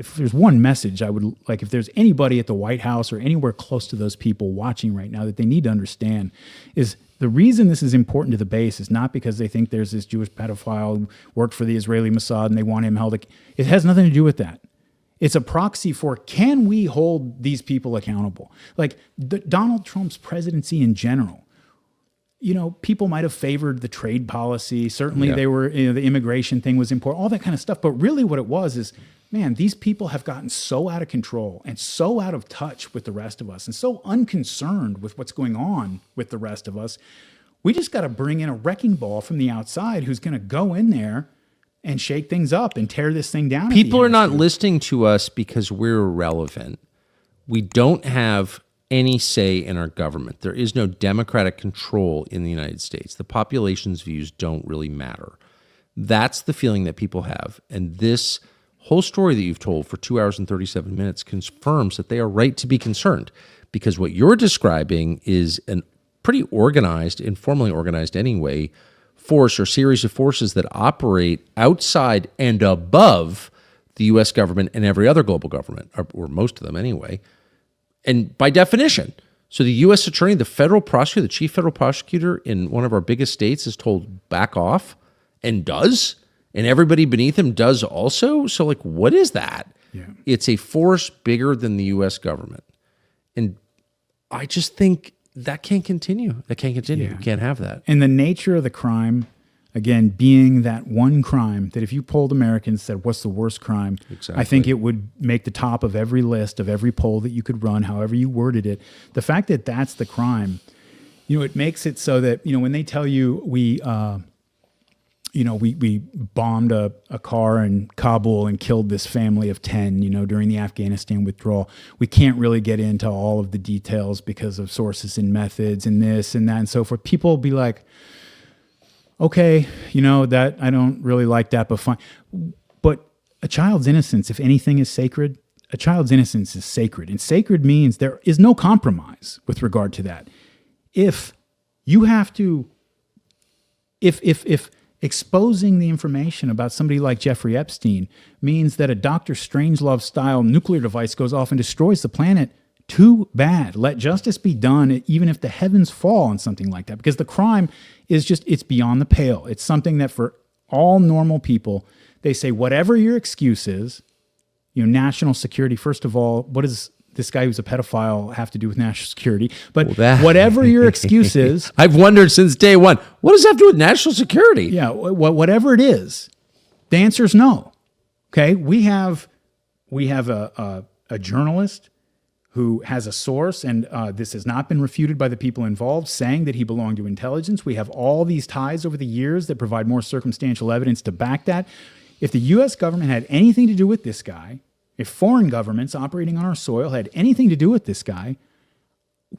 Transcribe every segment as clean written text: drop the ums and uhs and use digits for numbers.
if there's one message I would like, if there's anybody at the White House or anywhere close to those people watching right now that they need to understand is the reason this is important to the base is not because they think there's this Jewish pedophile who worked for the Israeli Mossad and they want him held. It has nothing to do with that. It's a proxy for, can we hold these people accountable? Like Donald Trump's presidency in general, people might have favored the trade policy. Certainly they were, the immigration thing was important, all that kind of stuff. But really what it was is, man, these people have gotten so out of control and so out of touch with the rest of us and so unconcerned with what's going on with the rest of us. We just got to bring in a wrecking ball from the outside who's going to go in there and shake things up and tear this thing down. People are not listening to us because we're irrelevant. We don't have any say in our government. There is no democratic control in the United States. The population's views don't really matter. That's the feeling that people have. And this whole story that you've told for 2 hours and 37 minutes confirms that they are right to be concerned, because what you're describing is an pretty organized, informally organized anyway, force or series of forces that operate outside and above the U.S. government and every other global government, or most of them anyway. And by definition, so the U.S. attorney, the federal prosecutor, the chief federal prosecutor in one of our biggest states is told back off and does, and everybody beneath him does also. So like, what is that? Yeah. It's a force bigger than the U.S. government. And I just think that can't continue. That can't continue. You can't have that. And the nature of the crime, again, being that one crime that if you polled Americans, said, what's the worst crime? Exactly. I think it would make the top of every list of every poll that you could run, however you worded it. The fact that that's the crime, it makes it so that, when they tell you we bombed a car in Kabul and killed this family of 10, during the Afghanistan withdrawal. We can't really get into all of the details because of sources and methods and this and that and so forth. People will be like, okay, that I don't really like that, but fine. But a child's innocence, if anything is sacred, a child's innocence is sacred. And sacred means there is no compromise with regard to that. If you have to, if exposing the information about somebody like Jeffrey Epstein means that a Dr. Strangelove style nuclear device goes off and destroys the planet, too bad. Let justice be done, even if the heavens fall on something like that, because the crime is just, it's beyond the pale. It's something that for all normal people, they say, whatever your excuse is, national security, first of all, what does this guy who's a pedophile have to do with national security? But whatever your excuse is. I've wondered since day one, what does that have to do with national security? Yeah, whatever it is, the answer is no. Okay, we have a journalist who has a source, and this has not been refuted by the people involved, saying that he belonged to intelligence. We have all these ties over the years that provide more circumstantial evidence to back that. If the U.S. government had anything to do with this guy, if foreign governments operating on our soil had anything to do with this guy,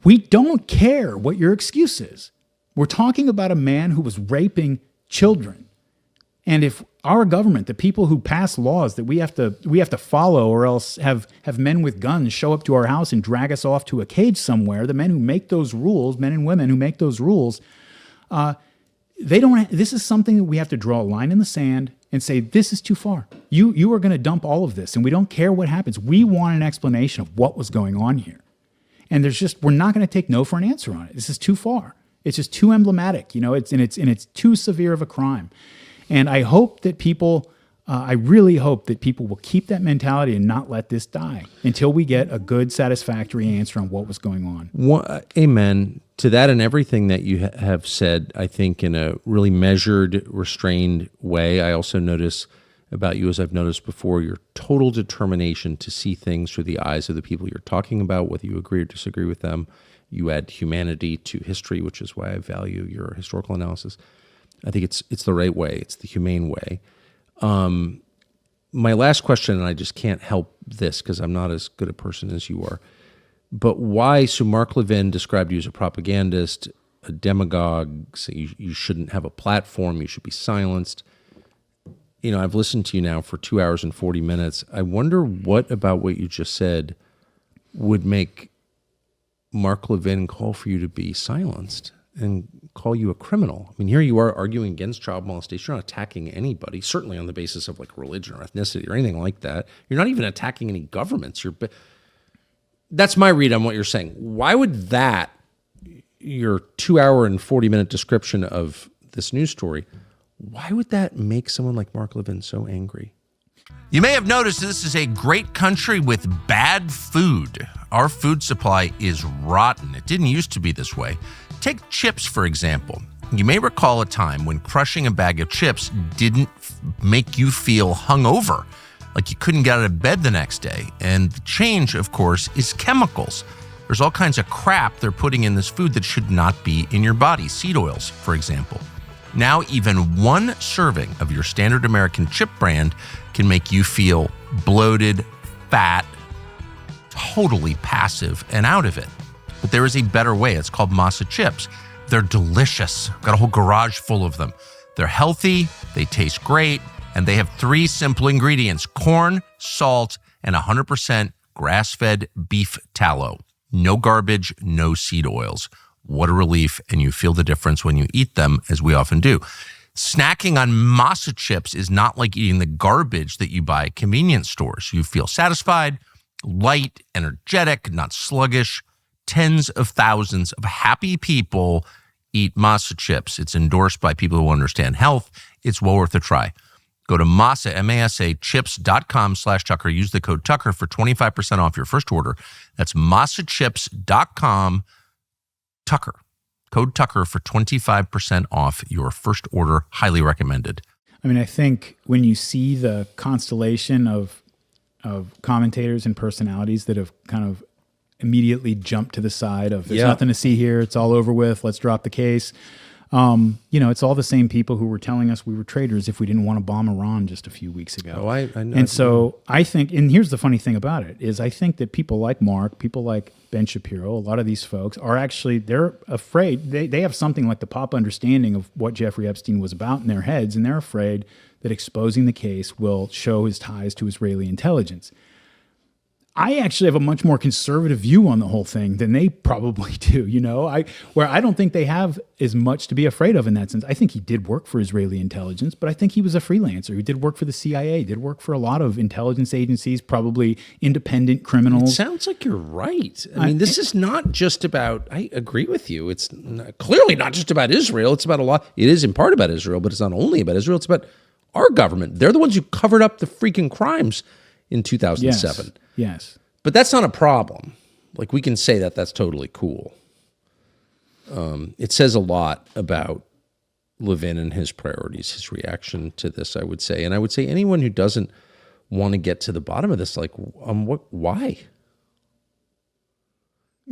we don't care what your excuse is. We're talking about a man who was raping children. And if our government, the people who pass laws that we have to follow, or else have men with guns show up to our house and drag us off to a cage somewhere, the men who make those rules, men and women who make those rules, this is something that we have to draw a line in the sand and say, this is too far. You are going to dump all of this, and we don't care what happens. We want an explanation of what was going on here. And we're not going to take no for an answer on it. This is too far. It's just too emblematic. It's too severe of a crime. And I hope that I really hope that people will keep that mentality and not let this die until we get a good, satisfactory answer on what was going on. Amen to that, and everything that you have said, I think, in a really measured, restrained way. I also notice about you, as I've noticed before, your total determination to see things through the eyes of the people you're talking about, whether you agree or disagree with them. You add humanity to history, which is why I value your historical analysis. I think it's the right way. It's the humane way. My last question, and I just can't help this because I'm not as good a person as you are, but why? So Mark Levin described you as a propagandist, a demagogue, so you shouldn't have a platform, you should be silenced. I've listened to you now for 2 hours and 40 minutes. I wonder what about what you just said would make Mark Levin call for you to be silenced. and call you a criminal. I mean, here you are arguing against child molestation. You're not attacking anybody, certainly on the basis of like religion or ethnicity or anything like that. You're not even attacking any governments. That's my read on what you're saying. Why would that, your 2 hour and 40-minute description of this news story, why would that make someone like Mark Levin so angry? You may have noticed this is a great country with bad food. Our food supply is rotten. It didn't used to be this way. Take chips, for example. You may recall a time when crushing a bag of chips didn't make you feel hungover, like you couldn't get out of bed the next day. And the change, of course, is chemicals. There's all kinds of crap they're putting in this food that should not be in your body. Seed oils, for example. Now, even one serving of your standard American chip brand can make you feel bloated, fat, totally passive, and out of it. But there is a better way. It's called Masa chips. They're delicious. Got a whole garage full of them. They're healthy, they taste great, and they have 3 simple ingredients: corn, salt, and 100% grass-fed beef tallow. No garbage, no seed oils. What a relief, and you feel the difference when you eat them, as we often do. Snacking on Masa chips is not like eating the garbage that you buy at convenience stores. You feel satisfied, light, energetic, not sluggish. Tens of thousands of happy people eat Masa chips. It's endorsed by people who understand health. It's well worth a try. Go to Masa, M-A-S-A, chips.com/Tucker. Use the code Tucker for 25% off your first order. That's masachips.com, Tucker. Code Tucker for 25% off your first order. Highly recommended. I mean, I think when you see the constellation of commentators and personalities that have kind of immediately jumped to the side of there's nothing to see here, it's all over with, let's drop the case. It's all the same people who were telling us we were traitors if we didn't want to bomb Iran just a few weeks ago. Oh, I know. And so I think, and here's the funny thing about it, is I think that people like Mark, people like Ben Shapiro, a lot of these folks are actually, they're afraid, they have something like the pop understanding of what Jeffrey Epstein was about in their heads, and they're afraid that exposing the case will show his ties to Israeli intelligence. I actually have a much more conservative view on the whole thing than they probably do, where I don't think they have as much to be afraid of in that sense. I think he did work for Israeli intelligence, but I think he was a freelancer. He did work for the CIA, did work for a lot of intelligence agencies, probably independent criminals. It sounds like you're right. I mean, this is not just about, I agree with you. It's clearly not just about Israel. It's about a lot. It is in part about Israel, but it's not only about Israel. It's about our government. They're the ones who covered up the freaking crimes in 2007. Yes. But that's not a problem. Like, we can say that that's totally cool. It says a lot about Levin and his priorities, his reaction to this, I would say. And I would say anyone who doesn't want to get to the bottom of this, why?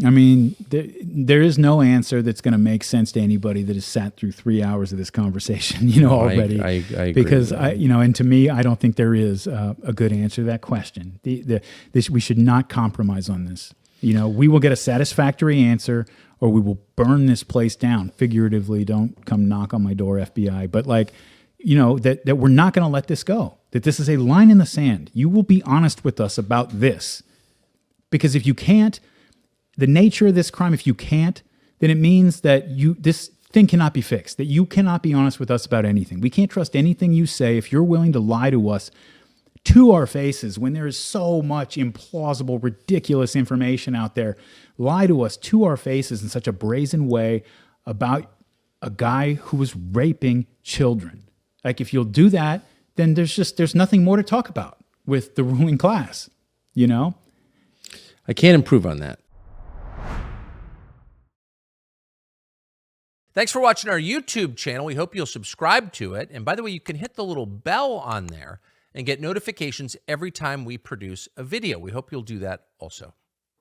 I mean, there is no answer that's going to make sense to anybody that has sat through 3 hours of this conversation, already. I agree because with that. and to me, I don't think there is a good answer to that question. We should not compromise on this. We will get a satisfactory answer, or we will burn this place down. Figuratively, don't come knock on my door, FBI. But that we're not going to let this go. That this is a line in the sand. You will be honest with us about this, because if you can't. The nature of this crime, if you can't, then it means that this thing cannot be fixed, that you cannot be honest with us about anything. We can't trust anything you say if you're willing to lie to us to our faces when there is so much implausible, ridiculous information out there. Lie to us to our faces in such a brazen way about a guy who was raping children. Like, if you'll do that, then there's nothing more to talk about with the ruling class, I can't improve on that. Thanks for watching our YouTube channel. We hope you'll subscribe to it. And by the way, you can hit the little bell on there and get notifications every time we produce a video. We hope you'll do that also.